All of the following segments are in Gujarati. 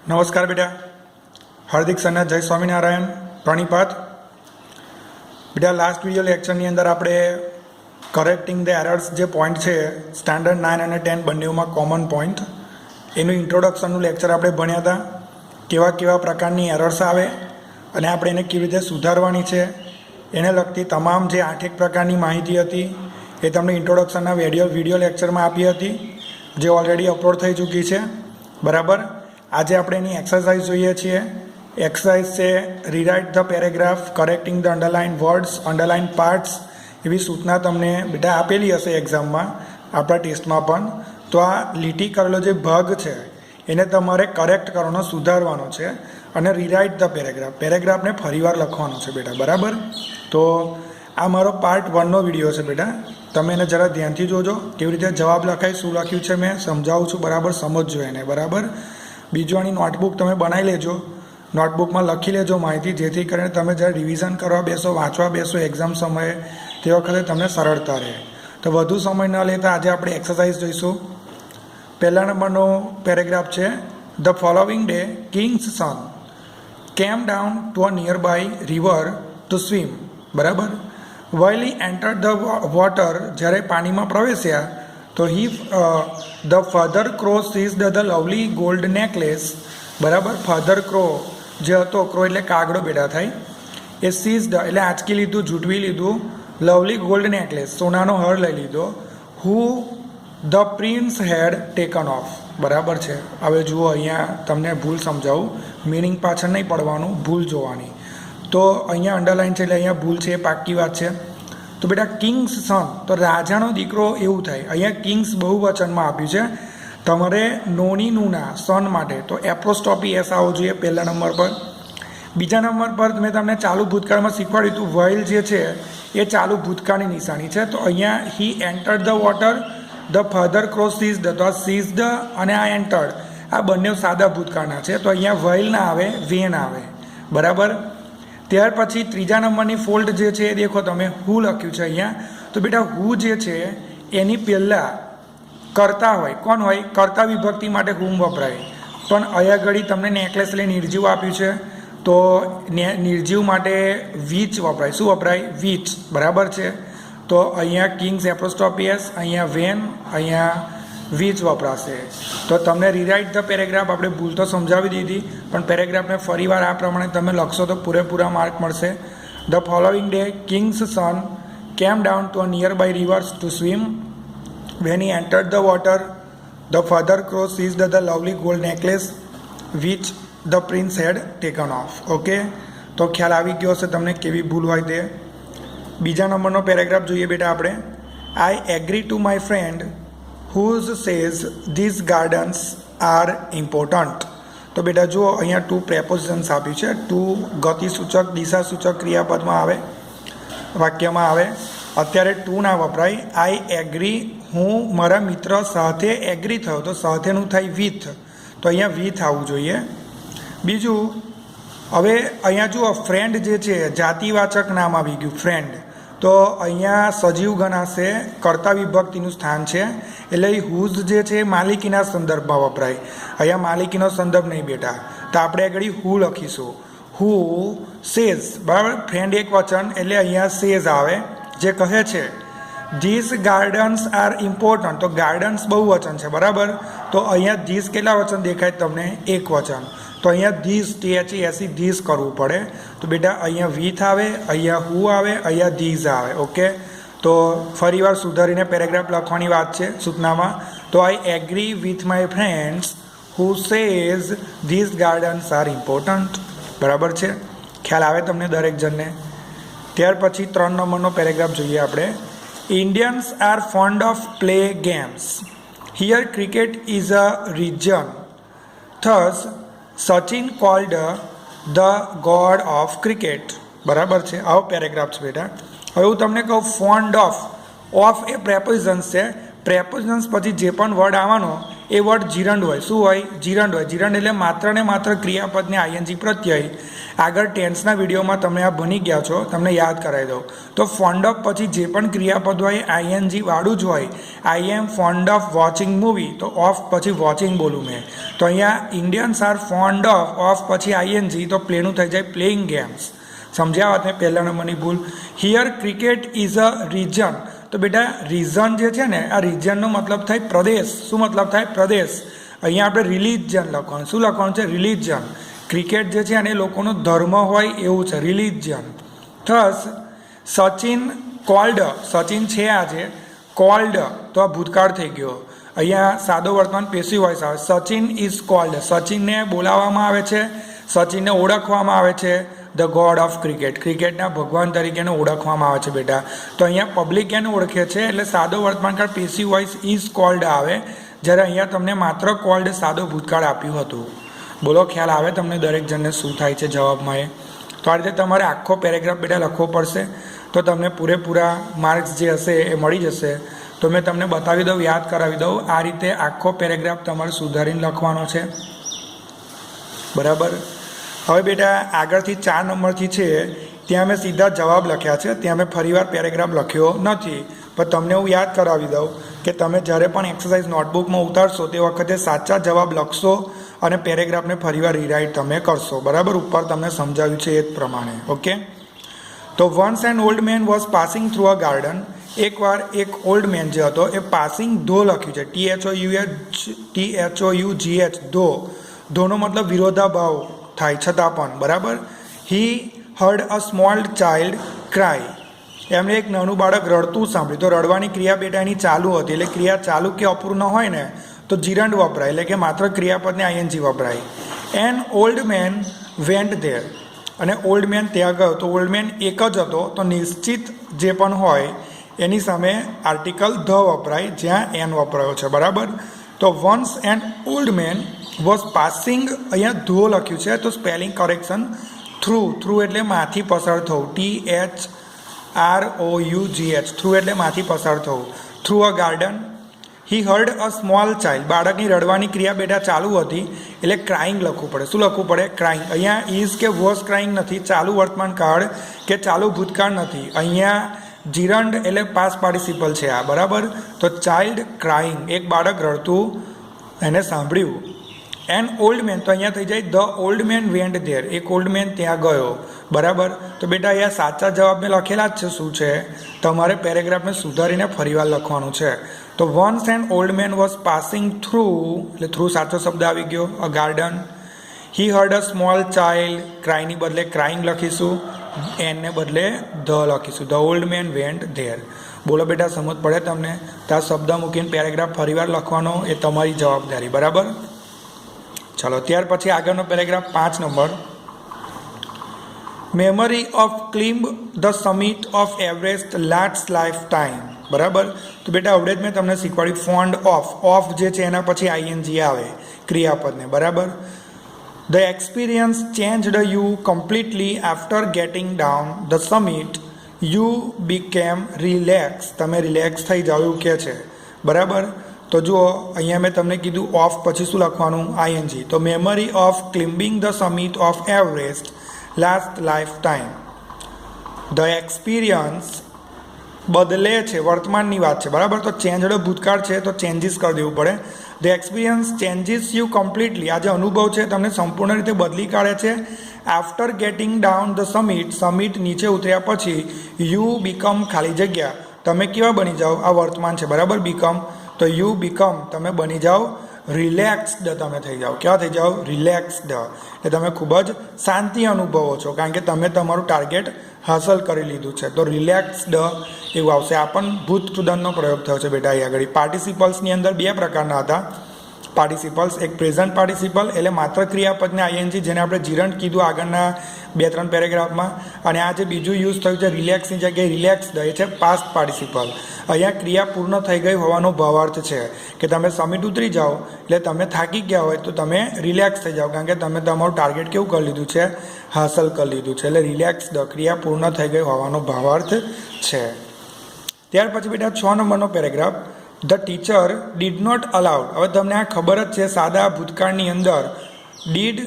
नमस्कार बेटा। हार्दिक सन्ना जय स्वामीनारायण प्रणिपात। बेटा लास्ट वीडियो लेक्चरनी अंदर आपणे correcting the errors J point है स्टैंडर्ड 9 और 10 बंने में कॉमन पॉइंट एनु इंट्रोडक्शनનું लेक्चर આપણે ભણ્યા હતા। કેવા કેવા પ્રકારની એરર્સ આવે અને આપણે એને કેવી રીતે સુધારવાની છે એને લગતી તમામ જે 8 પ્રકારની માહિતી હતી એ તમને ઇન્ટ્રોડક્શનના વિડિયો લેક્ચરમાં આપી હતી, જે ઓલરેડી અપલોડ થઈ ચૂકી છે। બરાબર। આજે આપણે એની એક્સરસાઇઝ જોઈએ છીએ। એક્સરસાઇઝ છે rewrite the paragraph, correcting the underline words, underline parts. એવી સૂચના તમને બેટા આપેલી હશે એક્ઝામમાં, આપણા ટેસ્ટમાં પણ। તો આ લીટી કરેલો જે ભાગ છે એને તમારે કરેક્ટ કરવાનો, સુધારવાનો છે અને રીરાઇટ ધ પેરેગ્રાફ, પેરેગ્રાફને ફરીવાર લખવાનો છે બેટા। બરાબર। તો આ મારો પાર્ટ 1નો વિડીયો છે બેટા, તમે એને જરા ધ્યાનથી જોજો કેવી રીતે જવાબ લખાય, શું લખ્યું છે મેં સમજાવું છું, બરાબર સમજજો એને। બરાબર। બીજું આની નોટબુક તમે બનાવી લેજો, નોટબુકમાં લખી લેજો માહિતી, જેથી કરીને તમે જ્યારે રિવિઝન કરવા બેસો, વાંચવા બેસો એક્ઝામ સમયે તે વખતે તમને સરળતા રહે। તો વધુ સમય ન લેતા આજે આપણે એક્સરસાઇઝ જોઈશું। પહેલા નંબરનો પેરેગ્રાફ છે the following day king's son came down to a nearby river to swim. બરાબર। While he entered the water, જ્યારે પાણીમાં પ્રવેશ્યા તો he the father crow seized the lovely gold necklace. બરાબર। ફાધર ક્રો જે હતો, ક્રો એટલે કાગડો બેટા થાય, એ સીઝડ એટલે આંચકી લીધું, ઝૂંટવી લીધું, લવલી ગોલ્ડ નેકલેસ સોનાનો હાર લઈ લીધો, who the prince had taken off. બરાબર છે। હવે જુઓ અહીંયા તમને ભૂલ સમજાવું, મિનિંગ પાછળ નહીં પડવાનું, ભૂલ જોવાની। તો અહીંયા અંડરલાઇન છે એટલે અહીંયા ભૂલ છે, એ પાક્કી વાત છે। તો બેટા કિંગ્સ સન, તો રાજાનો દીકરો એવું થાય। અહીંયા કિંગ્સ બહુવચનમાં આપ્યું છે, તમારે નોની નુના સન માટે તો એપ્રોસ્ટોપી એસ આવવો જોઈએ પહેલા નંબર પર। બીજા નંબર પર મેં તમને ચાલુ ભૂતકાળમાં શીખવાડ્યું હતું, વાઇલ જે છે એ ચાલુ ભૂતકાળની નિશાની છે। તો અહીંયા he entered the water, the father crow seized, તો આ સીઝડ અને આ એન્ટર્ડ આ બંને સાદા ભૂતકાળના છે, તો અહીંયા વાઇલ ના આવે, વેન આવે। બરાબર। ત્યાર પછી ત્રીજા નંબરની ફોલ્ટ જે છે એ દેખો તમે, હુ લખ્યું છે અહીંયા। તો બેટા હુ જે છે એની પહેલાં કરતા હોય, કોણ હોય? કર્તા વિભક્તિ માટે હુમ વપરાય, પણ અહીંયા ઘડી તમને નેકલેસ લઈ નિર્જીવ આપ્યું છે, તો નિર્જીવ માટે વીચ વપરાય। શું વપરાય? વીચ। બરાબર છે। તો અહીંયા કિંગ્સ એપ્રોસ્ટોપિયસ, અહીંયા વેન, અહીંયા વીચ વપરાશે। તો તમને રીરાઇટ ધ પેરેગ્રાફ આપણે ભૂલ તો સમજાવી દીધી, પણ પેરેગ્રાફને ફરીવાર આ પ્રમાણે તમે લખશો તો પૂરેપૂરા માર્ક મળશે। The following day king's son came down to a nearby rivers to swim, when he entered the water the father crow seized the lovely gold necklace which the prince had taken off। Okay. તો ખ્યાલ આવી ગયો હશે તમને કેવી ભૂલ હોય તે। બીજા નંબરનો પેરેગ્રાફ જોઈએ બેટા આપણે, I agree to my friend whose says these gardens are important. તો બેટા જુઓ અહીંયા ટુ પ્રેપોઝિશન્સ આપ્યું છે, ટુ ગતિસૂચક, દિશાસૂચક ક્રિયાપદમાં આવે, વાક્યમાં આવે। અત્યારે ટુ ના વપરાય। આઈ એગ્રી, હું મારા મિત્ર સાથે એગ્રી થયો, તો સાથેનું થાય વિથ, તો અહીંયા વિથ આવવું જોઈએ। બીજું, હવે અહીંયા જુઓ ફ્રેન્ડ જે છે જાતિવાચક નામ આવી ગયું ફ્રેન્ડ, તો અહીંયા સજીવ ગણાશે, કર્તા વિભક્તિનું સ્થાન છે, એટલે હુઝ જે છે માલિકીના સંદર્ભમાં વપરાય। અહીંયા માલિકીનો સંદર્ભ નહીં બેટા, તો આપણે આગળ હુ લખીશું, હુ સેઝ। બરાબર। ફ્રેન્ડ એક વચન એટલે અહીંયા સેઝ આવે, જે કહે છે ધીસ ગાર્ડન્સ આર ઇમ્પોર્ટન્ટ, તો ગાર્ડન્સ બહુ વચન છે। બરાબર। તો અહીંયા ધીસ કેટલા વચન દેખાય તમને? એક વચન, તો અહીંયા ધીસ THESE ધીસ કરવું પડે। તો બેટા અહીંયા વિથ આવે, અહીંયા હુ આવે, અહીંયા ધીઝ આવે। ઓકે। તો ફરીવાર સુધારીને પેરેગ્રાફ લખવાની વાત છે સૂચનામાં। તો I agree with my friends who says this gardens are important. બરાબર છે। ખ્યાલ આવે તમને દરેક જણને? ત્યાર પછી 3 નંબરનો પેરેગ્રાફ જોઈએ આપણે, Indians are fond of play games, here cricket is a region, thus Sachin called the god of cricket. બરાબર છે। આવો પેરેગ્રાફ છે બેટા। હવે હું તમને કહું ફોન્ડ ઓફ એ પ્રેપોઝિશન્સ છે, પ્રેપોઝિશન્સ પછી જે પણ વર્ડ આવવાનો એ વર્ડ જીરંડ હોય. શું હોય? જીરંડ હોય. જીરંડ એટલે માત્ર ને માત્ર ક્રિયાપદને આઈએનજી પ્રત્યય. આગળ ટેન્સના વિડીયોમાં તમે આ ભણી ગયા છો, તમને યાદ કરાવી દઉં. તો ફોન્ડ ઓફ પછી જે પણ ક્રિયાપદ હોય આઈએનજી વાળું જ હોય. આઈ એમ ફોન્ડ ઓફ વોચિંગ મૂવી, તો ઓફ પછી વોચિંગ બોલું મેં. તો અહીંયા ઇન્ડિયન્સ આર ફોન્ડ ઓફ પછી આઈએનજી, તો પ્લેનું થઈ જાય પ્લેઇંગ ગેમ્સ. સમજ્યા વાત ને? પહેલા નંબરની ભૂલ. Here cricket is a region. તો બેટા રીઝન જે છે ને, આ રીજનનો મતલબ થાય પ્રદેશ. શું મતલબ થાય? પ્રદેશ. અહીંયા આપણે રિલિજન લખવાનું. શું લખવાનું છે? રિલિજન. ક્રિકેટ જે છે અને લોકોનો ધર્મ હોય એવું છે, religion. Thus Sachin cold, Sachin છે આજે, કોલ્ડ તો આ ભૂતકાળ થઈ ગયો. અહીંયા સાદો વર્તમાન પેસિવ વોઇસ આવે. સચિન ઇઝ કોલ્ડ, સચિનને બોલાવવામાં આવે છે, સચિનને ઓળખવામાં આવે છે ધ ગોડ ઓફ ક્રિકેટ, ક્રિકેટના ભગવાન તરીકેને ઓળખવામાં આવે છે બેટા. તો અહીંયા પબ્લિક એને ઓળખે છે એટલે સાદો વર્તમાનકાળ પેસિવ વોઇસ ઇઝ કોલ્ડ આવે, જ્યારે અહીંયા તમને માત્ર કોલ્ડ સાદો ભૂતકાળ આપ્યું હતું. બોલો, ખ્યાલ આવે તમને દરેક જણને શું થાય છે જવાબમાં એ? તો આ રીતે તમારે આખો પેરેગ્રાફ બેટા લખવો પડશે, તો તમને પૂરેપૂરા માર્ક્સ જે હશે એ મળી જશે. તો મેં તમને બતાવી દઉં, યાદ કરાવી દઉં. આ રીતે આખો પેરેગ્રાફ તમારે સુધારીને લખવાનો છે, બરાબર. હવે બેટા આગળથી 4 નંબરથી છે ત્યાં મેં સીધા જવાબ લખ્યા છે, ત્યાં મેં ફરીવાર પેરેગ્રાફ લખ્યો નથી. પણ તમને હું યાદ કરાવી દઉં કે તમે જ્યારે પણ એક્સરસાઇઝ નોટબુકમાં ઉતારશો તે વખતે સાચા જવાબ લખશો અને પેરેગ્રાફને ફરીવાર રીરાઇટ તમે કરશો, બરાબર. ઉપર તમને સમજાવ્યું છે એ જ પ્રમાણે. ઓકે. તો once an old man was passing through a garden. એકવાર એક ઓલ્ડ મેન જે હતો એ પાસિંગ ધો લખ્યું છે, THOUGH, ધો. ધોનો મતલબ વિરોધાભાવ થાય છતાં પણ, બરાબર. He heard a small child cry. એમણે એક નાનું બાળક રડતું સાંભળ્યું. તો રડવાની ક્રિયા બેટા એની ચાલુ હતી, એટલે ક્રિયા ચાલુ કે અપૂર્ણ હોય ને તો જીરંડ વપરાય, એટલે કે માત્ર ક્રિયાપદને આઈએનજી વપરાય. N old man went there, અને ઓલ્ડ મેન ત્યાં ગયો. તો ઓલ્ડ મેન એક જ હતો, તો નિશ્ચિત જે પણ હોય એની સામે આર્ટિકલ ધ વપરાય, જ્યાં એન વપરાયો છે, બરાબર. તો once an old man was passing, અહીંયા ધો લખ્યું છે તો સ્પેલિંગ કરેક્શન થ્રુ. થ્રુ એટલે માંથી પસાર થવું, THROUGH, થ્રુ એટલે માંથી પસાર થવું. Through a garden. He heard a small child, બાળકની રડવાની ક્રિયા બેટા ચાલુ હતી એટલે ક્રાઇંગ લખવું પડે. શું લખવું પડે? ક્રાઇંગ. અહીંયા ઇઝ કે વોઝ ક્રાઇંગ નથી, ચાલુ વર્તમાન કાળ કે ચાલુ ભૂતકાળ નથી. અહીંયા જીરંડ એટલે પાસ્ટ પાર્ટિસિપલ છે આ, બરાબર. તો ચાઇલ્ડ ક્રાઇંગ, એક બાળક રડતું એને સાંભળ્યું. એન ઓલ્ડ મેન, તો અહીંયા થઈ જાય the old man went there, એક ઓલ્ડ મેન ત્યાં ગયો, બરાબર. તો બેટા અહીંયા સાચા જવાબ મેં લખેલા જ છે. શું છે? તમારે પેરેગ્રાફને સુધારીને ફરીવાર લખવાનું છે. તો once an old man was passing through, એટલે થ્રુ સાચો શબ્દ આવી ગયો, a garden. He heard a small child, ક્રાઇની બદલે ક્રાઇંગ લખીશું, એનને બદલે ધ લખીશું, the old man went there. બોલો બેટા, સમજ પડે તમને? તો આ શબ્દ મૂકીને પેરેગ્રાફ ફરીવાર લખવાનો એ તમારી જવાબદારી, બરાબર. ચાલો ત્યાર પછી આગળનો પેરેગ્રાફ 5 નંબર. Memory of climb the summit of Everest last lifetime, બરાબર. તો બેટા આવડે જ મેં તમને શીખવાડ્યું ફોન્ડ ઓફ જે છે એના પછી આઈએનજી આવે ક્રિયાપદને, બરાબર. The experience changed you completely after getting down the summit. You became relax, તમે રિલેક્સ થઈ જાઓ એવું કહે છે, બરાબર. તો જુઓ અહીંયા મેં તમને કીધું ઓફ પછી શું લખવાનું? આઈએનજી. તો memory of climbing the summit of Everest last lifetime. The experience બદલે છે, વર્તમાનની વાત છે, બરાબર. તો ચેન્જડ ભૂતકાળ છે તો ચેન્જીસ કરી દેવું પડે. The experience changes you completely, આ જે અનુભવ છે તમને સંપૂર્ણ રીતે બદલી કાઢે છે. After getting down the summit, summit નીચે ઉતર્યા પછી યુ બીકમ ખાલી જગ્યા, તમે કેવા બની જાઓ? આ વર્તમાન છે, બરાબર. બીકમ, તો યુ બીકમ તમે બની જાઓ રિલેક્સ્ડ, તમે થઈ જાઓ. કેવા થઈ જાઓ? રિલેક્સ્ડ. એટલે તમે ખૂબ જ શાંતિ અનુભવો છો કારણ કે તમે તમારું ટાર્ગેટ હાંસલ કરી લીધું છે. તો રિલેક્સ્ડ એવું આવશે. આ પણ ભૂતકૃદનનો પ્રયોગ થયો છે બેટા. અહીં આગળ પાર્ટિસિપલ્સની અંદર 2 પ્રકારના હતા પાર્ટિસિપલ્સ. એક પ્રેઝન્ટ પાર્ટિસિપલ એટલે માત્ર ક્રિયાપદને આઈએનજી, જેને આપણે જીરંડ કીધું આગળના 2-3 પેરેગ્રાફમાં. અને આ જે બીજું યુઝ થયું છે રિલેક્સની જગ્યાએ રિલેક્સ્ડ, એ છે પાસ્ટ પાર્ટિસિપલ. અહીંયા ક્રિયા પૂર્ણ થઈ ગઈ હોવાનો ભાવાર્થ છે કે તમે સમિટ ઉતરી જાઓ એટલે તમે થાકી ગયા હોય તો તમે રિલેક્સ થઈ જાઓ કારણ કે તમે તમારું ટાર્ગેટ કેવું કરી લીધું છે? હાંસલ કરી લીધું છે. એટલે રિલેક્સ્ડ, ક્રિયા પૂર્ણ થઈ ગઈ હોવાનો ભાવાર્થ છે. ત્યાર પછી બેટા 6 નંબરનો paragraph. The teacher did not allowed. હવે તમને આ ખબર જ છે, સાદા ભૂતકાળની અંદર ડીડ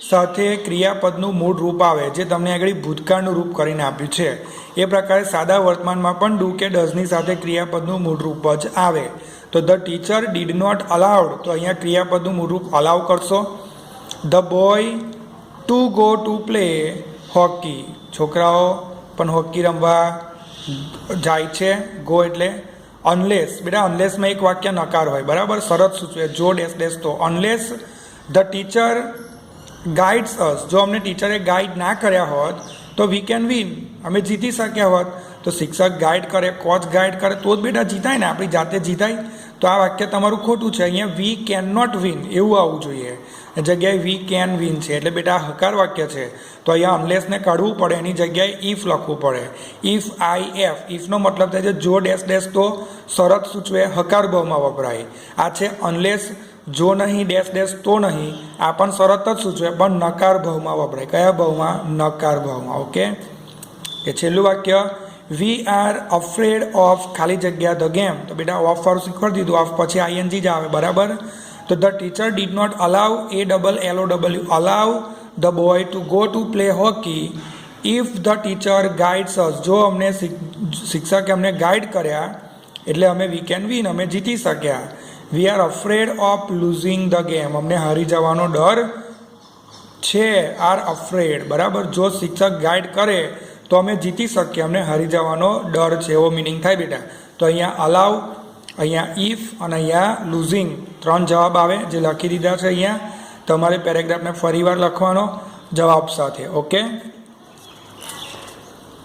સાથે ક્રિયાપદનું મૂળ રૂપ આવે, જે તમને આગળ ભૂતકાળનું રૂપ કરીને આપ્યું છે. એ પ્રકારે સાદા વર્તમાનમાં પણ ડુ કે ડઝની સાથે ક્રિયાપદનું મૂળ રૂપ જ આવે. તો the teacher did not allowed, તો અહીંયા ક્રિયાપદનું મૂળ રૂપ અલાઉ કરશો. The boy to go to play hockey, છોકરાઓ પણ હોકી રમવા જાય છે. ગો એટલે અનલેસ, બેટા અનલેસમાં એક વાક્ય નકાર હોય, બરાબર, શરત સૂચવે, જો ડેશ ડેશ તો unless the teacher guides us, જો અમને ટીચરે ગાઈડ ના કર્યા હોત તો વી કેન વિન, અમે જીતી શક્યા હોત. તો શિક્ષક ગાઈડ કરે, કોચ ગાઈડ કરે તો જ બેટા જીતાય ને, આપણી જાતે જીતાય. તો આ વાક્ય તમારું ખોટું છે. અહીંયા વી કેન નોટ વિન એવું આવવું જોઈએ, જગ્યાએ વી કેન વિન છે, એટલે બેટા આ હકાર વાક્ય છે. તો અહીંયા અનલેસને કાઢવું પડે, એની જગ્યાએ ઇફ લખવું પડે. ઇફ આઈ એફ, ઇફનો મતલબ થાય છે જો ડેશ ડેશ તો શરત સૂચવે, હકાર ભાવમાં વપરાય. આ છે અનલેસ, જો નહીં ડેશ ડેશ તો નહીં, આ પણ શરત જ સૂચવે પણ નકાર ભાવમાં વપરાય. કયા ભાવમાં? નકાર ભાવમાં. ઓકે, એ છેલ્લું વાક્ય, વી આર અફ્રેડ ઓફ ખાલી જગ્યા ધ ગેમ. તો બેટા ઓફ વાળું શીખવાડી દીધું, ઓફ પછી આઈએનજી જ આવે, બરાબર. તો the teacher did not allow, ALLOW, allow the boy to go to play hockey if the teacher guides us, જો અમને શિક્ષકે અમને ગાઈડ કર્યા એટલે અમે વી કેન વિન, અમે જીતી શક્યા. We are afraid of losing the game, અમને હારી જવાનો ડર છે. આર અફ્રેડ, બરાબર, જો શિક્ષક ગાઈડ કરે તો અમે જીતી શકીએ, અમને હારી જવાનો ડર છે, એવો મિનિંગ થાય બેટા. તો અહીંયા અલાઉ, અહીંયા ઇફ અને અહીંયા લૂઝિંગ, 3 જવાબ આવે જે લખી દીધા છે. અહીંયા તમારે પેરેગ્રાફને ફરીવાર લખવાનો જવાબ સાથે. ઓકે,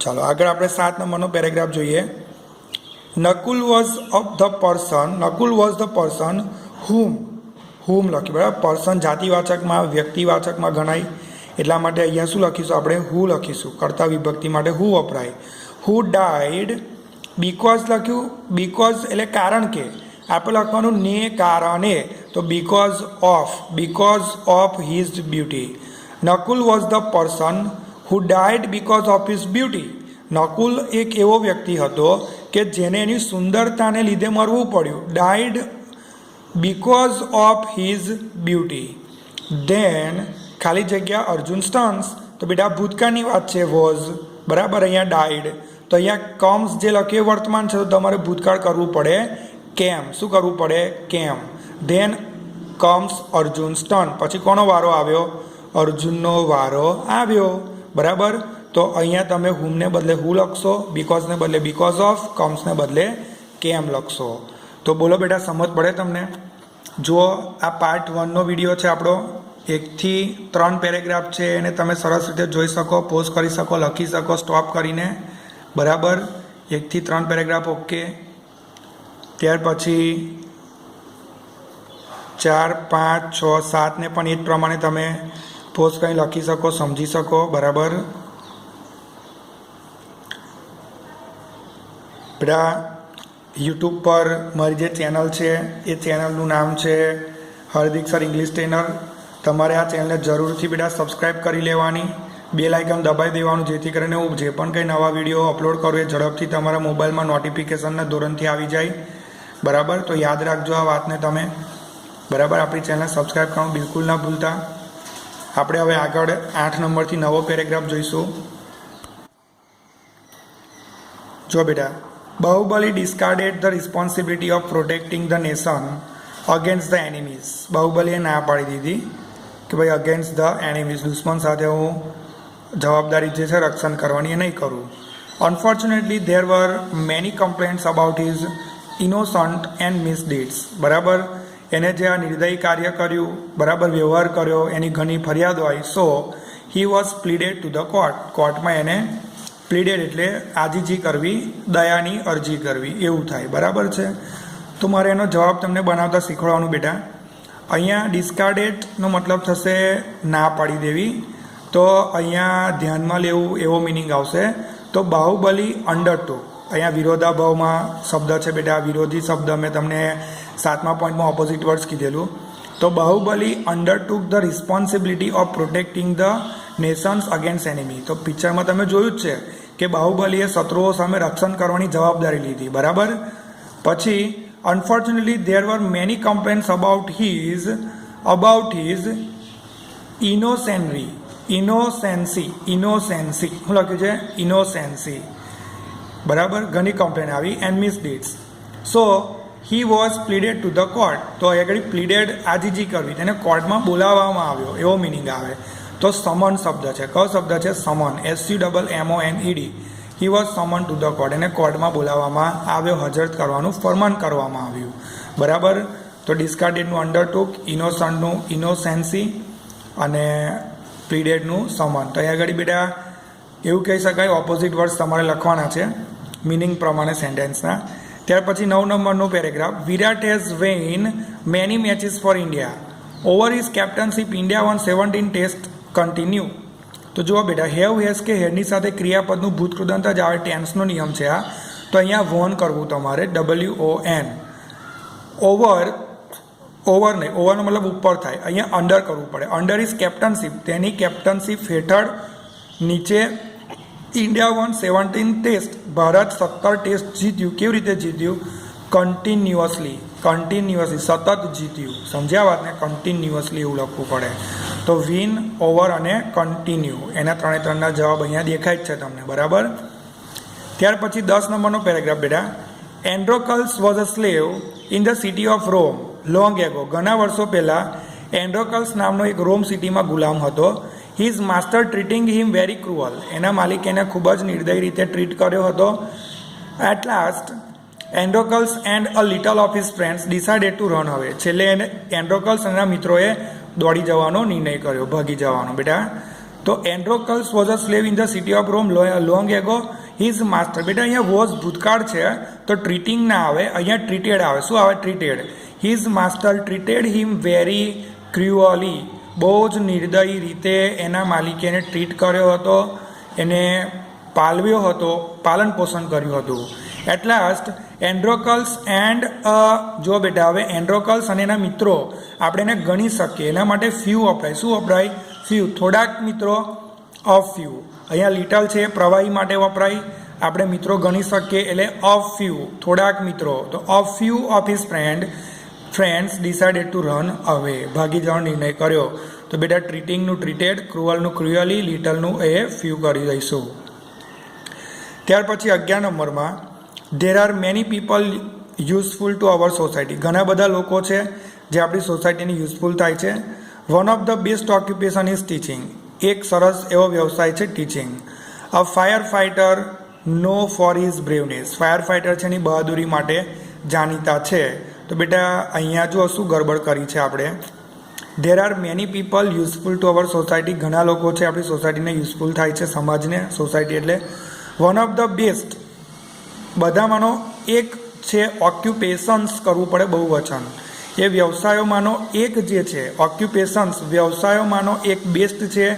ચાલો આગળ આપણે 7 નંબરનો પેરેગ્રાફ જોઈએ. નકુલ વોઝ ધ પર્સન હુમ લખ્યું, બરાબર. પર્સન જાતિવાચકમાં, વ્યક્તિવાચકમાં ગણાય, એટલા માટે અહીંયા શું લખીશું આપણે? હુ લખીશું. કર્તા વિભક્તિ માટે હુ વપરાય. હુ ડાઈડ બીકોઝ લખ્યું, બીકોઝ એટલે કારણ કે, આપણે લખવાનું ને કારણે, તો because of his beauty. Nakul was the person who died because of his beauty. Nakul એક એવો વ્યક્તિ હતો કે જેને એની સુંદરતાને લીધે મરવું પડ્યું. Died because of his beauty. Then ખાલી જગ્યા અર્જુન સ્ટન્સ, તો બેટા ભૂતકાળની વાત છે, વોઝ, બરાબર. અહીંયા ડાઈડ, તો અહીંયા કમ્સ જે લખ્યું વર્તમાન છે, તો તમારે ભૂતકાળ કરવું પડે કેમ. શું કરવું પડે? કેમ. ધેન કમ્સ અર્જુન સ્ટન, પછી કોનો વારો આવ્યો? અર્જુનનો વારો આવ્યો, બરાબર. તો અહીંયા તમે હુમને બદલે હુ લખશો, બીકોઝને બદલે બીકોઝ ઓફ, કમ્સને બદલે કેમ લખશો. તો બોલો બેટા, સમજ પડે તમને? જુઓ, આ પાર્ટ 1નો વિડીયો છે આપણો, 1 થી 3 પેરેગ્રાફ છે, એને તમે સરસ રીતે જોઈ શકો, પોઝ કરી શકો, લખી શકો સ્ટોપ કરીને, બરાબર. 1 થી 3 પેરેગ્રાફ ઓકે. ત્યાર પછી 4, 5, 6, 7 ને પણ એ જ પ્રમાણે તમે પોઝ કરી લખી શકો, સમજી શકો, બરાબર. બેટા યુટ્યુબ પર મારી જે ચેનલ છે એ ચેનલનું નામ છે હાર્દિક સર ઇંગ્લિશ ટ્રેનર. તમારે આ ચેનલને જરૂરથી બેટા સબસ્ક્રાઈબ કરી લેવાની, બેલ આઇકન દબાવી દેવાનું, જેથી કરીને હું જે પણ કંઈ નવા વિડીયો અપલોડ કરું એ ઝડપથી તમારા મોબાઈલમાં નોટિફિકેશનના ધોરણથી આવી જાય, બરાબર. તો યાદ રાખજો આ વાતને તમે, બરાબર. આપણી ચેનલને સબસ્ક્રાઈબ કરવાનું બિલકુલ ના ભૂલતા. આપણે હવે આગળ 8 નંબરથી નવો પેરેગ્રાફ જોઈશું. જો બેટા, Baahubali discarded the responsibility of protecting the nation against the enemies. બાહુબલીએ ના પાડી દીધી કે ભાઈ અગેન્સ્ટ ધ એનિમીઝ, દુશ્મન સાથે હું જવાબદારી જે છે રક્ષણ કરવાની એ નહીં કરું. Unfortunately there were many complaints about his innocent and misdeeds, બરાબર. એને જે આ નિર્દયી કાર્ય કર્યું, બરાબર, વ્યવહાર કર્યો, એની ઘણી ફરિયાદ હોય. So he was pleaded to the court, કોર્ટમાં એને પ્લીડેડ એટલે આજીજી કરવી, દયાની અરજી કરવી, એવું થાય, બરાબર છે. તો મારે એનો જવાબ તમને બનાવતા શીખવાડવાનું બેટા. અહીંયા ડિસ્કાર્ડેડનો મતલબ થશે ના પાડી દેવી, તો અહીંયા ધ્યાનમાં લેવું એવો મિનિંગ આવશે. તો બાહુબલી અંડરટુક, અહીંયા વિરોધાભાવમાં શબ્દ છે બેટા, વિરોધી શબ્દ મેં તમને 7મા પોઈન્ટમાં ઓપોઝિટ વર્ડ્સ કીધેલું. તો Baahubali undertook the responsibility of protecting the nations against enemy. તો પિક્ચરમાં તમે જોયું જ છે કે બાહુબલીએ શત્રુઓ સામે રક્ષણ કરવાની જવાબદારી લીધી, બરાબર. પછી Unfortunately, there were many complaints about his innocency. શું લખ્યું છે? Innocency. બરાબર, ઘણી કમ્પ્લેન આવી and misdeeds. So he was pleaded to the court. તો આગળ પ્લીડેડ આજીજી કરવી, તેને કોર્ટમાં બોલાવવામાં આવ્યો, એવો મિનિંગ આવે. તો સમન શબ્દ છે. કયો શબ્દ છે? Summon. SUMMONED. He was summon to the court. એને કોર્ટમાં બોલાવવામાં આવ્યો, હાજર કરવાનું ફરમાન કરવામાં આવ્યું. બરાબર. તો ડિસ્કાર્ડેડનું અંડરટુક, ઇનોસન્ટનું ઇનોસેન્સી અને પ્લીડેડનું સમન. તો અહીં આગળ બેટા એવું કહી શકાય, ઓપોઝિટ વર્ડ્સ તમારે લખવાના છે મિનિંગ પ્રમાણે સેન્ટેન્સના. ત્યાર પછી 9 નંબરનો paragraph. Virat has won many matches for India. Over his captainship India won 17 test continue. તો જુઓ બેટા, હેવ હેઝ કે હેડની સાથે ક્રિયાપદનું ભૂતકૃદંત જ આવે, ટેન્સનો નિયમ છે આ. તો અહીંયા વોન કરવું તમારે, WON. ઓવર નહીં, ઓવરનો મતલબ ઉપર થાય, અહીંયા અંડર કરવું પડે. અંડર ઇઝ કેપ્ટનશીપ, તેની કેપ્ટનશીપ હેઠળ નીચે India won 17 test, Bharat 17 test જીત્યું. કેવી રીતે જીત્યું? કન્ટિન્યુઅસલી, સતત જીત્યું. સમજ્યા વાતને? કન્ટિન્યુઅસલી એવું લખવું પડે. તો વિન, ઓવર અને કન્ટિન્યુ, એના 3 જવાબ અહીંયા દેખાય જ છે તમને. બરાબર. ત્યાર પછી 10 નંબરનો પેરેગ્રાફ બેટા. Androcles was a slave in the city of Rome long ago. ઘણા વર્ષો પહેલાં એન્ડ્રોકલ્સ નામનો એક રોમ સિટીમાં ગુલામ હતો. હિઝ માસ્ટર ટ્રીટિંગ હિમ વેરી ક્રુઅલ. એના માલિકે એને ખૂબ જ નિર્દય રીતે ટ્રીટ કર્યો હતો. At last Androcles and a little of his friends decided to run away. છેલ્લે એને એન્ડ્રોકલ્સ અને મિત્રોએ દોડી જવાનો નિર્ણય કર્યો, ભાગી જવાનો. બેટા તો Androcles was a slave in the city of Rome long ago. His master. બેટા અહીંયા વોઝ ભૂતકાળ છે તો ટ્રીટિંગ ના આવે, અહીંયા ટ્રીટેડ આવે. શું આવે? ટ્રીટેડ. હિઝ માસ્ટર ટ્રીટેડ હિમ વેરી ક્રુઅલી. બહુ જ નિર્દય રીતે એના માલિકે એને ટ્રીટ કર્યો હતો, એને પાલવ્યો હતો, પાલન પોષણ કર્યું હતું. એટ લાસ્ટ એન્ડ્રોકલ્સ એન્ડ જો બેટા હવે એન્ડ્રોકલ્સ અને એના મિત્રો આપણે એને ગણી શકીએ, એના માટે ફ્યુ વપરાય. શું વપરાય? ફ્યુ. થોડાક મિત્રો, ઓફ ફ્યુ. અહીંયા લિટલ છે, પ્રવાહી માટે વપરાય. આપણે મિત્રો ગણી શકીએ એટલે ઓફ ફ્યુ, થોડાક મિત્રો. તો of few of his friends decided to run અવે. ભાગી જવાનો નિર્ણય કર્યો. તો બેટા ટ્રીટિંગનું ટ્રીટેડ, ક્રુઅલનું ક્રુઅલી, લિટલનું એ ફ્યુ કરી દઈશું. ત્યાર પછી 11 નંબરમાં there are many people useful to our society. ઘણા બધા લોકો છે જે આપણી સોસાયટીને યુઝફુલ થાય છે. One of the best occupation is teaching. એક સરસ એવો વ્યવસાય છે teaching. A fire fighter known for his braveness. Fire fighter છે એની બહાદુરી માટે જાણીતા છે. તો બેટા અહીંયા જો શું ગડબડ કરી છે આપણે? There are many people useful to our society. ઘણા લોકો છે આપણી સોસાયટીને યુઝફુલ થાય છે, સમાજને. સોસાયટી એટલે વન ઓફ ધ બેસ્ટ, બધામાંનો એક છે. ઓક્યુપેશન્સ કરવું પડે બહુવચન. એ વ્યવસાયોમાંનો એક જે છે, ઓક્યુપેશન્સ વ્યવસાયોમાંનો એક બેસ્ટ છે.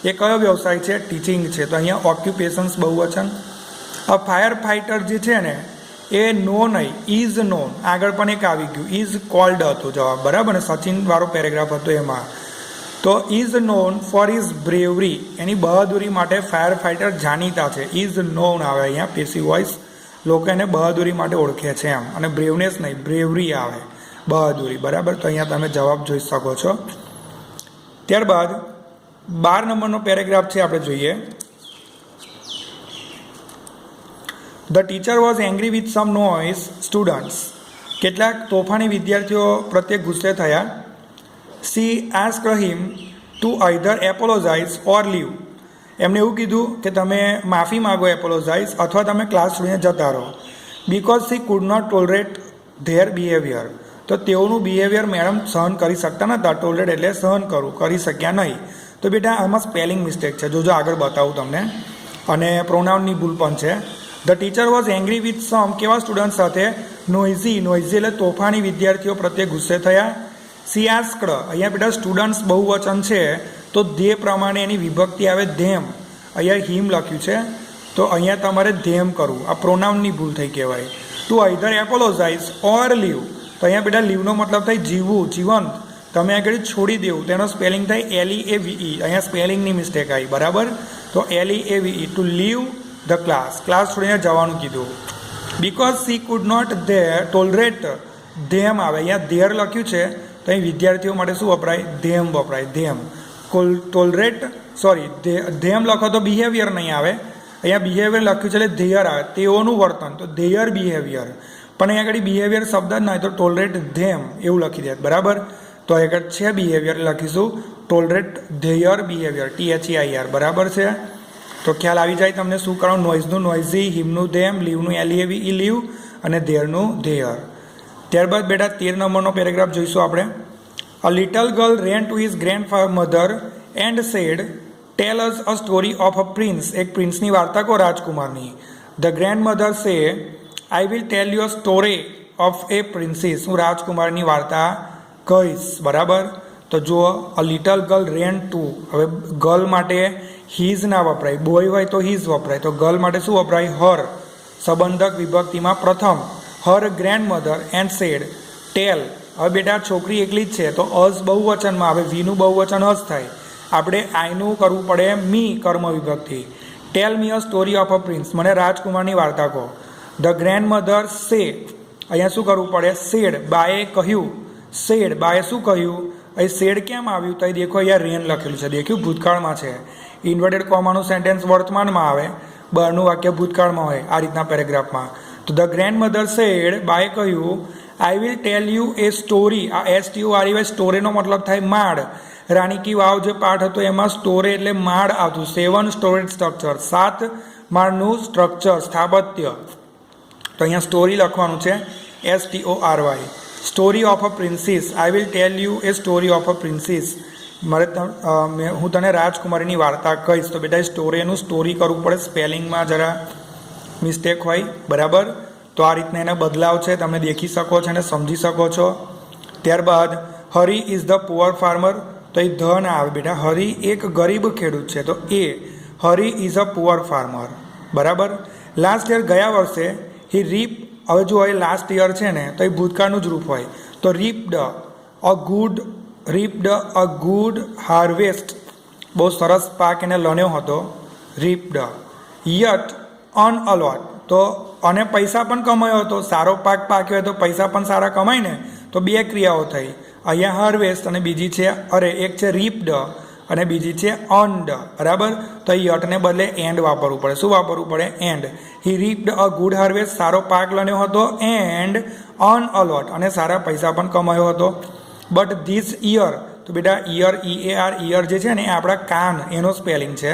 એ કયો વ્યવસાય છે? ટીચિંગ છે. તો અહીંયા ઓક્યુપેશન્સ બહુવચન. આ ફાયર ફાઇટર જે છે ને એ નો નહીં, ઇઝ નોન. આગળ પણ એક આવી ગયું, ઇઝ કોલ્ડ હતો જવાબ. બરાબર ને? સચિન વાળો પેરેગ્રાફ હતો એમાં. તો is known for is bravery. એની બહાદુરી માટે ફાયર ફાઇટર જાણીતા છે. ઇઝ નોન આવે અહીંયા, પેસિવ વોઇસ. લોકો એને બહાદુરી માટે ઓળખે છે એમ. અને બ્રેવનેસ નહીં, બ્રેવરી આવે, બહાદુરી. બરાબર. તો અહીંયા તમે જવાબ જોઈ શકો છો. ત્યારબાદ 12 નંબરનો પેરેગ્રાફ છે, આપણે જોઈએ. The teacher was angry with some noise students. કેટલાક તોફાની વિદ્યાર્થીઓ પ્રત્યે ગુસ્સે થયા. She asked him to either apologise or leave. એમને એવું કીધું કે તમે માફી માગો, એપોલોજાઇઝ, અથવા તમે ક્લાસ છોડીને જતા રહો. Because she could not tolerate their behaviour. તો તેઓનું બિહેવિયર મેડમ સહન કરી શકતા નહોતા. ટોલરેટ એટલે સહન કરવું, કરી શક્યા નહીં. તો બેટા આમાં સ્પેલિંગ મિસ્ટેક છે, જોજો આગળ બતાવું તમને. અને પ્રોનાઉનની ભૂલ પણ છે. The teacher was angry with સમ કેવા સ્ટુડન્ટ સાથે? નોઇઝી એટલે તોફાની વિદ્યાર્થીઓ પ્રત્યે ગુસ્સે થયા. સી આસ્ક્ડ, અહીંયા બેટા સ્ટુડન્ટ્સ બહુવચન છે તો ધે પ્રમાણે એની વિભક્તિ આવે ધેમ. અહીંયા હિમ લખ્યું છે તો અહીંયા તમારે ધેમ કરવું. આ પ્રોનાઉનની ભૂલ થઈ કહેવાય. Two either apologise or leave. તો અહીંયા બેટા લીવનો મતલબ થાય જીવવું, જીવંત. તમે આગળ છોડી દેવું, તેનો સ્પેલિંગ થાય LEAVE. અહીંયા સ્પેલિંગની મિસ્ટેક આવી. બરાબર. તો LEAVE, to leave the class. Class છોડીને જવાનું કીધું. Because she could not tolerate them આવે. અહીંયા ધેર લખ્યું છે તો અહીં વિદ્યાર્થીઓ માટે શું વપરાય? ધેમ વપરાય. ધેમ. ટોલરેટ ધેમ લખો તો બિહેવિયર નહીં આવે. અહીંયા બિહેવિયર લખ્યું છે એટલે ધેયર આવે. તેઓનું વર્તન તો ધેયર બિહેવિયર. પણ અહીંયા આગળ બિહેવિયર શબ્દ જ ના હોય તો ટોલરેટ ધેમ એવું લખી દે. બરાબર. તો આગળ છે બિહેવિયર લખીશું ટોલરેટ ધેયર બિહેવિયર THEIR. બરાબર છે. તો ખ્યાલ આવી જાય તમને શું કરવાનું. નોઇઝનું નોઇઝી, હિમનું ધેમ, લીવનું LEAV ઈ લીવ અને ધેરનું ધેયર. ત્યારબાદ બેટા 13 નંબરનો પેરેગ્રાફ જોઈશું આપણે. A little girl ran to his grandmother and said tell us a story of a prince. એક પ્રિન્સની વાર્તા કહો રાજકુમારની. The grandmother say I will tell you a story of a princess. હું રાજકુમારની વાર્તા કહીશ. બરાબર. તો જુઓ a little girl ran to. હવે ગર્લ માટે હિઝ ના વપરાય, બોય હોય તો હિઝ વપરાય. તો ગર્લ માટે શું વપરાય? હર. સંબંધક વિભક્તિમાં પ્રથમ હર ગ્રેન્ડમધર એન્ડ સેડ ટેલ. હવે બેટા છોકરી એકલી જ છે તો અસ બહુવચનમાં આવે, વીનું બહુવચન અસ થાય. આપણે આઈનું કરવું પડે મી કર્મ વિભક્તિ. Tell me a story of a prince. મને રાજકુમારની વાર્તા કહો. ધ ગ્રેન્ડમધર સે. અહીંયા શું કરવું પડે? સેડ. બાએ કહ્યું. સેડ. બાએ શું કહ્યું? અહીં સેડ કેમ આવ્યું? તો અહીં દેખો અહીંયા રેન લખેલું છે. દેખ્યું? ભૂતકાળમાં છે. ઇન્વર્ટેડ કોમાનું સેન્ટેન્સ વર્તમાનમાં આવે, બહારનું વાક્ય ભૂતકાળમાં હોય. આ રીતના પેરેગ્રાફમાં. તો ધ ગ્રેન્ડમધર સેડ. બાએ કહ્યું આઈ will tell you A story. આ STORY સ્ટોરીનો મતલબ થાય માળ. રાણી કી વાવ જે પાઠ હતો એમાં સ્ટોરી એટલે માળ આવતું. 7 સ્ટોરેજ સ્ટ્રક્ચર. 7 માળનું સ્ટ્રક્ચર, સ્થાપત્ય. તો અહીંયા સ્ટોરી લખવાનું છે STORY. Story of a princess. I will tell you A story of a princess. હું તને રાજકુમારીની વાર્તા કહીશ. તો બેટા સ્ટોરીનું સ્ટોરી કરવું પડે. સ્પેલિંગમાં જરા મિસ્ટેક હોય. બરાબર. તો આ રીતના એના બદલાવ છે, તમે દેખી શકો છો અને સમજી શકો છો. ત્યારબાદ હરી ઇઝ ધ પુઅર ફાર્મર. તો એ ધ ના આવે બેટા. હરી એક ગરીબ ખેડૂત છે તો એ હરી ઇઝ અ પુઅર ફાર્મર. બરાબર. લાસ્ટ યર ગયા વર્ષે હી રીપ. હવે જો એ લાસ્ટ યર છે ને તો એ ભૂતકાળનું જ રૂપ હોય. તો રીપ્ડ અ ગુડ હાર્વેસ્ટ. બહુ સરસ પાક એને લણ્યો હતો. રીપ્ડ. યટ અન અલોટ. તો અને પૈસા પણ કમાયો હતો. સારો પાક પાક્યો હોય તો પૈસા પણ સારા કમાય ને. તો બે ક્રિયાઓ થઈ. અહીંયા હાર્વેસ્ટ અને બીજી છે એક છે રીપ્ડ અને બીજી છે અર્ન્ડ. બરાબર. તો યટને બદલે એન્ડ વાપરવું પડે. શું વાપરવું પડે? And. He reaped a good harvest. સારો પાક લણ્યો હતો. And earn a lot. અને સારા પૈસા પણ કમાયો હતો. But this year. તો બેટા યર EAR યર જે છે ને એ આપણા કાન એનો સ્પેલિંગ છે.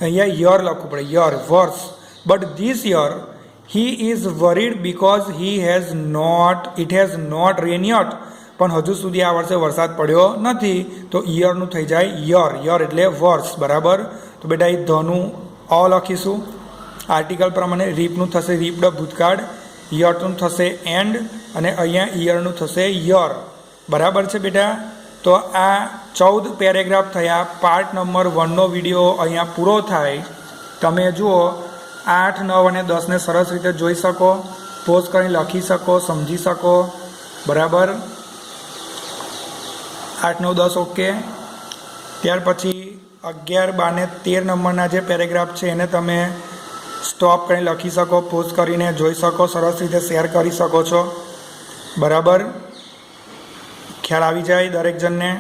અહીંયા યર લખવું પડે. યર વર્ષ. But this year he is worried because it has not rain yet. પણ હજુ સુધી આ વર્ષે વરસાદ પડ્યો નથી. તો યરનું થઈ જાય યર એટલે વર્ષ. બરાબર. તો બેટા એ ધનું અ લખીશું. આર્ટિકલ પ્રમાણે રીપનું થશે રીપ્ડ ભૂતકાળ, યટનું થશે એન્ડ અને અહીંયા યરનું થશે યર. બરાબર છે બેટા. તો આ 14 પેરેગ્રાફ થયા. પાર્ટ નંબર 1નો વિડીયો અહીંયા પૂરો થાય. તમે જુઓ 8, 9 અને 10ને સરસ રીતે જોઈ શકો, પોઝ કરીને લખી શકો, સમજી શકો. બરાબર. 8, 9, 10 ઓકે. ત્યાર પછી 11, 12 ને 13 નંબરના જે પેરેગ્રાફ છે એને તમે સ્ટોપ કરીને લખી શકો, પોઝ કરીને જોઈ શકો, સરસ રીતે શેર કરી શકો છો. બરાબર. ખ્યાલ આવી જાય દરેક જણને.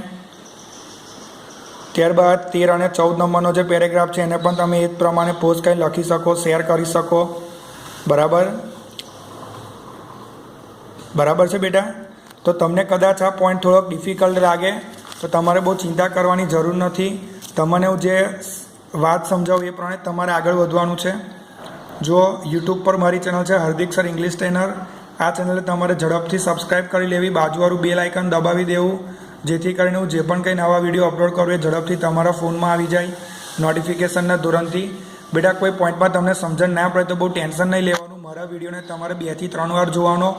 ત્યારબાદ 13 અને 14 નંબરનો જે પેરેગ્રાફ છે એને પણ તમે એ જ પ્રમાણે પોઝ કરીને લખી શકો, શેર કરી શકો. બરાબર. બરાબર છે બેટા. તો તમને કદાચ આ પોઈન્ટ થોડોક ડિફિકલ્ટ લાગે તો તમારે બહુ ચિંતા કરવાની જરૂર નથી. તમને હું જે વાત સમજાવું એ પ્રમાણે તમારે આગળ વધવાનું છે. જો યુટ્યુબ પર મારી ચેનલ છે હાર્દિક સર ઇંગ્લિશ ટ્રેનર. આ ચેનલને તમારે ઝડપથી સબસ્ક્રાઈબ કરી લેવી, બાજુવાળું બેલ આઇકન દબાવી દેવું, જેથી કરીને હું જે પણ કંઈ નવા વિડીયો અપલોડ કરું એ ઝડપથી તમારા ફોનમાં આવી જાય નોટિફિકેશનના ધોરણથી. બેટા કોઈ પોઈન્ટમાં તમને સમજણ ના પડે તો બહુ ટેન્શન નહીં લેવાનું. મારા વિડીયોને તમારે 2 થી 3 વાર જોવાનો,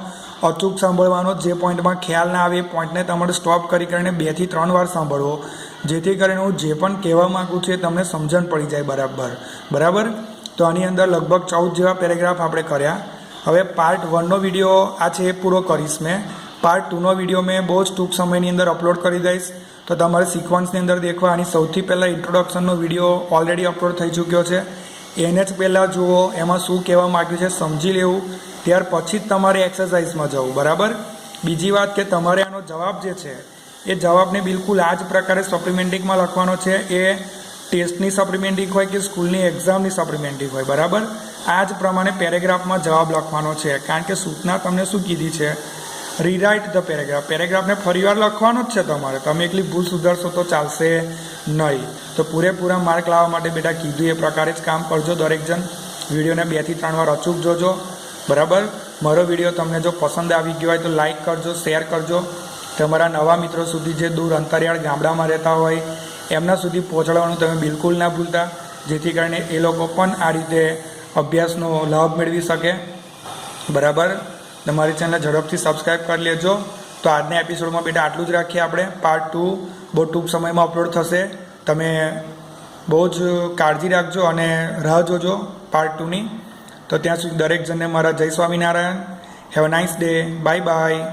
અચૂક સાંભળવાનો. જે પોઈન્ટમાં ખ્યાલ ના આવે એ પોઈન્ટને તમારે સ્ટોપ કરી કરીને 2 થી 3 વાર સાંભળવો, જેથી કરીને હું જે પણ કહેવા માગું છું એ તમને સમજણ પડી જાય બરાબર. બરાબર. તો આની અંદર લગભગ 14 જેવા પેરેગ્રાફ આપણે કર્યા. હવે પાર્ટ 1નો વિડીયો આ છે એ પૂરો કરીશ મેં. પાર્ટ 2નો વિડીયો મેં બહુ જ ટૂંક સમયની અંદર અપલોડ કરી દઈશ. તો તમારે સિક્વન્સની અંદર દેખવા. આની સૌથી પહેલાં ઇન્ટ્રોડક્શનનો વિડીયો ઓલરેડી અપલોડ થઈ ચૂક્યો છે, એને જ પહેલાં જુઓ, એમાં શું કહેવા માગ્યું છે સમજી લેવું. ત્યાર પછી જ તમારે એક્સરસાઇઝમાં જવું. બરાબર. બીજી વાત કે તમારે આનો જવાબ જે છે એ જવાબને બિલકુલ આ જ પ્રકારે સપ્લિમેન્ટિકમાં લખવાનો છે. એ ટેસ્ટની સપ્લિમેન્ટિક હોય કે સ્કૂલની એક્ઝામની સપ્લિમેન્ટિક હોય, બરાબર. આ જ પ્રમાણે પેરેગ્રાફમાં જવાબ લખવાનો છે, કારણ કે સૂચના તમને શું કીધી છે, રીરાઇટ ધ પેરેગ્રાફ. પેરેગ્રાફને ફરીવાર લખવાનો જ છે તમારે. તમે એકલી ભૂલ સુધારશો તો ચાલશે નહીં. તો પૂરેપૂરા માર્ક લાવવા માટે બેટા કીધું એ પ્રકારે જ કામ કરજો દરેક જણ. વિડીયોને 2 થી 3 વાર અચૂક જોજો, બરાબર. મારો વિડીયો તમને જો પસંદ આવી ગયો હોય તો લાઇક કરજો, શેર કરજો. તમારા નવા મિત્રો સુધી જે દૂર અંતરિયાળ ગામડામાં રહેતા હોય એમના સુધી પહોંચાડવાનું તમે બિલકુલ ના ભૂલતા, જેથી કરીને એ લોકો પણ આ રીતે અભ્યાસનો લાભ મેળવી શકે, બરાબર. તમારી ચેનલ ઝડપથી સબસ્ક્રાઈબ કરી લેજો. તો આજના એપિસોડમાં બેટા આટલું જ રાખીએ આપણે. પાર્ટ 2 બહુ ટૂંક સમયમાં અપલોડ થશે. તમે બહુ જ કાળજી રાખજો અને રાહ જોજો પાર્ટ 2ની. તો ત્યાં સુધી દરેક જણને મારા જય Swaminarayan. Have a nice day. Bye bye.